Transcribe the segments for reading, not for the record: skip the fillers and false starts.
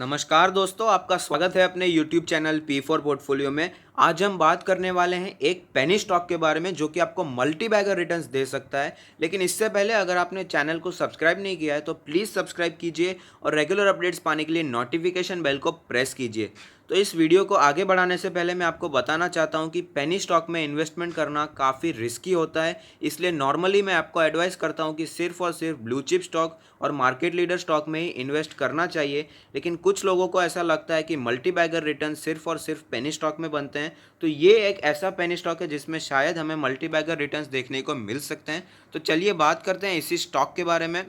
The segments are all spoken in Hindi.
नमस्कार दोस्तों, आपका स्वागत है अपने YouTube चैनल P4 पोर्टफोलियो में। आज हम बात करने वाले हैं एक पेनी स्टॉक के बारे में जो कि आपको मल्टी बैगर रिटर्न्स दे सकता है। लेकिन इससे पहले अगर आपने चैनल को सब्सक्राइब नहीं किया है तो प्लीज़ सब्सक्राइब कीजिए और रेगुलर अपडेट्स पाने के लिए नोटिफिकेशन बेल को प्रेस कीजिए। तो इस वीडियो को आगे बढ़ाने से पहले मैं आपको बताना चाहता हूं कि पेनी स्टॉक में इन्वेस्टमेंट करना काफ़ी रिस्की होता है। इसलिए नॉर्मली मैं आपको एडवाइस करता हूं कि सिर्फ और सिर्फ ब्लू चिप स्टॉक और मार्केट लीडर स्टॉक में ही इन्वेस्ट करना चाहिए। लेकिन कुछ लोगों को ऐसा लगता है कि मल्टी बैगर रिटर्न सिर्फ और सिर्फ पेनी स्टॉक में बनते हैं, तो ये एक ऐसा पेनी स्टॉक है जिसमें शायद हमें मल्टी बैगर रिटर्न्स देखने को मिल सकते हैं। तो चलिए बात करते हैं इसी स्टॉक के बारे में।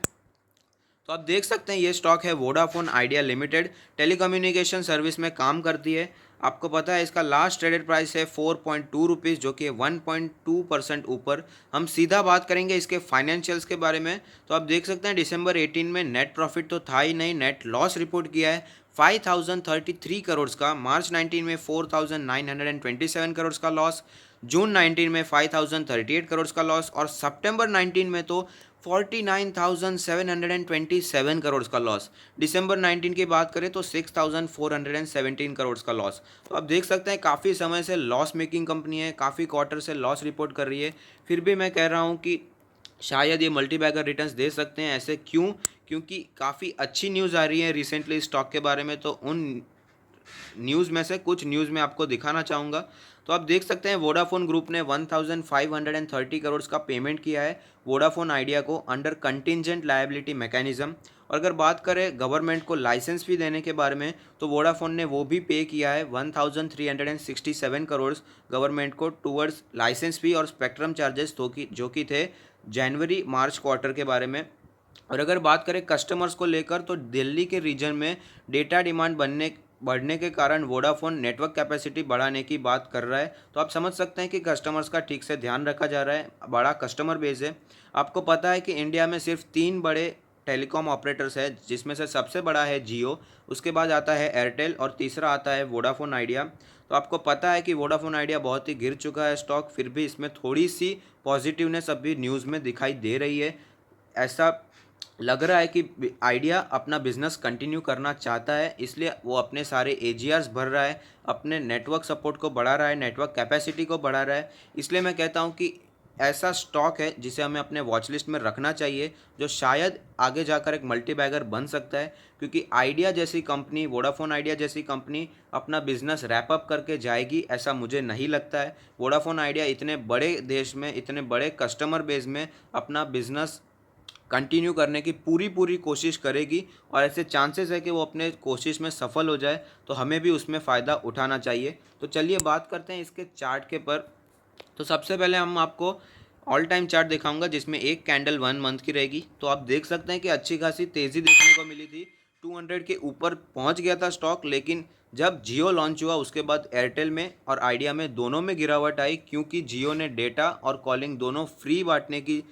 तो आप देख सकते हैं ये स्टॉक है Vodafone idea limited, telecommunication service में काम करती है। आपको पता है इसका लास्ट ट्रेडेड प्राइस है 4.2 रुपीज़, जो कि 1.2% ऊपर। हम सीधा बात करेंगे इसके फाइनेंशियल्स के बारे में। तो आप देख सकते हैं दिसंबर 18 में नेट प्रॉफिट तो था ही नहीं, नेट लॉस रिपोर्ट किया है 5033 करोड़ का। मार्च 19 में 4927 करोड़ का लॉस, जून 19 में 5038 करोड़ का लॉस और सितंबर 19 में तो 49,727 करोड़ का लॉस। दिसंबर 19 की बात करें तो 6,417 करोड़ का लॉस। तो आप देख सकते हैं काफ़ी समय से लॉस मेकिंग कंपनी है, काफ़ी क्वार्टर से लॉस रिपोर्ट कर रही है। फिर भी मैं कह रहा हूँ कि शायद ये मल्टी बैगर रिटर्न्स दे सकते हैं। ऐसे क्यों? क्योंकि काफ़ी अच्छी न्यूज़ आ रही है रिसेंटली स्टॉक के बारे में। तो उन न्यूज़ में से कुछ न्यूज़ मैं आपको दिखाना चाहूँगा। तो आप देख सकते हैं वोडाफोन ग्रुप ने 1530 करोड़ का पेमेंट किया है वोडाफोन आइडिया को अंडर कंटिजेंट लायबिलिटी मैकेनिज्म। और अगर बात करें गवर्नमेंट को लाइसेंस फी देने के बारे में, तो वोडाफोन ने वो भी पे किया है 1367 करोड़ गवर्नमेंट को टूवर्ड्स लाइसेंस फी और स्पेक्ट्रम चार्जेस, जो कि थे जनवरी मार्च क्वार्टर के बारे में। और अगर बात करें कस्टमर्स को लेकर, तो दिल्ली के रीजन में डेटा डिमांड बढ़ने के कारण वोडाफोन नेटवर्क कैपेसिटी बढ़ाने की बात कर रहा है। तो आप समझ सकते हैं कि कस्टमर्स का ठीक से ध्यान रखा जा रहा है, बड़ा कस्टमर बेस है। आपको पता है कि इंडिया में सिर्फ 3 बड़े टेलीकॉम ऑपरेटर्स है, जिसमें से सबसे बड़ा है जियो, उसके बाद आता है एयरटेल और तीसरा आता है वोडाफोन आइडिया। तो आपको पता है कि वोडाफोन आइडिया बहुत ही गिर चुका है स्टॉक, फिर भी इसमें थोड़ी सी पॉजिटिवनेस अभी न्यूज़ में दिखाई दे रही है। ऐसा लग रहा है कि आइडिया अपना बिजनेस कंटिन्यू करना चाहता है, इसलिए वो अपने सारे एजीआर्स भर रहा है, अपने नेटवर्क सपोर्ट को बढ़ा रहा है, नेटवर्क कैपेसिटी को बढ़ा रहा है। इसलिए मैं कहता हूँ कि ऐसा स्टॉक है जिसे हमें अपने वॉच लिस्ट में रखना चाहिए, जो शायद आगे जाकर एक मल्टी बैगर बन सकता है। क्योंकि आइडिया जैसी कंपनी, वोडाफोन आइडिया जैसी कंपनी अपना बिजनेस रैप अप करके जाएगी ऐसा मुझे नहीं लगता है। वोडाफोन आइडिया इतने बड़े देश में, इतने बड़े कस्टमर बेस में अपना बिजनेस कंटिन्यू करने की पूरी पूरी कोशिश करेगी और ऐसे चांसेस है कि वो अपने कोशिश में सफल हो जाए, तो हमें भी उसमें फ़ायदा उठाना चाहिए। तो चलिए बात करते हैं इसके चार्ट के पर। तो सबसे पहले हम आपको ऑल टाइम चार्ट दिखाऊंगा जिसमें एक कैंडल 1 मंथ की रहेगी। तो आप देख सकते हैं कि अच्छी खासी तेज़ी देखने को मिली थी, 200 के ऊपर पहुंच गया था स्टॉक। लेकिन जब जियो लॉन्च हुआ उसके बाद एयरटेल में और आइडिया में दोनों में गिरावट आई, क्योंकि जियो ने डेटा और कॉलिंग दोनों फ्री बांटने की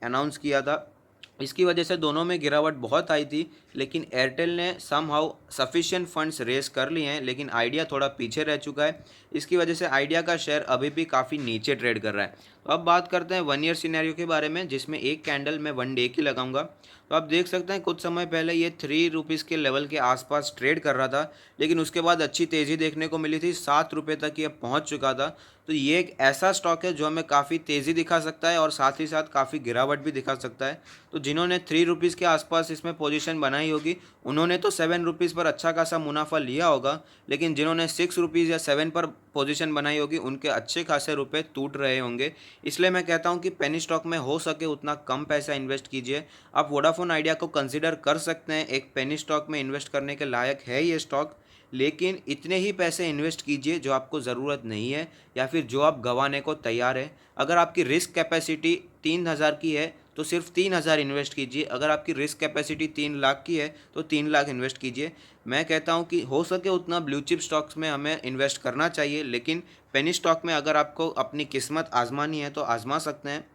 अनाउंस किया था। इसकी वजह से दोनों में गिरावट बहुत आई थी। लेकिन एयरटेल ने समहाउ सफिशिएंट फंड्स रेस कर लिए हैं, लेकिन आइडिया थोड़ा पीछे रह चुका है। इसकी वजह से आइडिया का शेयर अभी भी काफ़ी नीचे ट्रेड कर रहा है। तो अब बात करते हैं 1 ईयर सिनेरियो के बारे में, जिसमें एक कैंडल मैं 1 डे की लगाऊंगा। तो आप देख सकते हैं कुछ समय पहले ये 3 रुपीज़ के लेवल के आसपास ट्रेड कर रहा था, लेकिन उसके बाद अच्छी तेज़ी देखने को मिली थी, 7 रुपये तक ये पहुंच चुका था। तो ये एक ऐसा स्टॉक है जो हमें काफ़ी तेज़ी दिखा सकता है और साथ ही साथ काफ़ी गिरावट भी दिखा सकता है। तो जिन्होंने 3 रुपीज़ के आसपास इसमें पोजीशन बनाई होगी, उन्होंने तो 7 रुपीज़ पर अच्छा खासा मुनाफा लिया होगा। लेकिन जिन्होंने 6 रुपीज़ या 7 पर पोजीशन बनाई होगी, उनके अच्छे खासे रुपए टूट रहे होंगे। इसलिए मैं कहता हूं कि पेनी स्टॉक में हो सके उतना कम पैसा इन्वेस्ट कीजिए। आप वोडाफोन आइडिया को कंसिडर कर सकते हैं, एक पेनी स्टॉक में इन्वेस्ट करने के लायक है ये स्टॉक। लेकिन इतने ही पैसे इन्वेस्ट कीजिए जो आपको ज़रूरत नहीं है या फिर जो आप गंवाने को तैयार है। अगर आपकी रिस्क कैपेसिटी 3,000 की है तो सिर्फ 3,000 इन्वेस्ट कीजिए। अगर आपकी रिस्क कैपेसिटी 3 लाख की है तो 3 लाख इन्वेस्ट कीजिए। मैं कहता हूं कि हो सके उतना ब्लू चिप स्टॉक्स में हमें इन्वेस्ट करना चाहिए, लेकिन पेनी स्टॉक में अगर आपको अपनी किस्मत आजमानी है तो आजमा सकते हैं।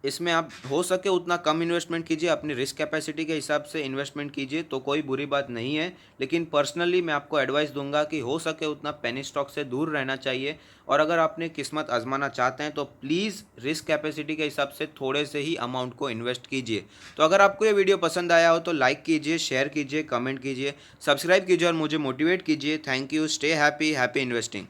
इसमें आप हो सके उतना कम इन्वेस्टमेंट कीजिए, अपनी रिस्क कैपेसिटी के हिसाब से इन्वेस्टमेंट कीजिए तो कोई बुरी बात नहीं है। लेकिन पर्सनली मैं आपको एडवाइस दूंगा कि हो सके उतना पेनी स्टॉक से दूर रहना चाहिए। और अगर आपने किस्मत आजमाना चाहते हैं तो प्लीज़ रिस्क कैपेसिटी के हिसाब से थोड़े से ही अमाउंट को इन्वेस्ट कीजिए। तो अगर आपको ये वीडियो पसंद आया हो तो लाइक कीजिए, शेयर कीजिए, कमेंट कीजिए, सब्सक्राइब कीजिए और मुझे मोटिवेट कीजिए। Thank you. Stay happy, happy investing.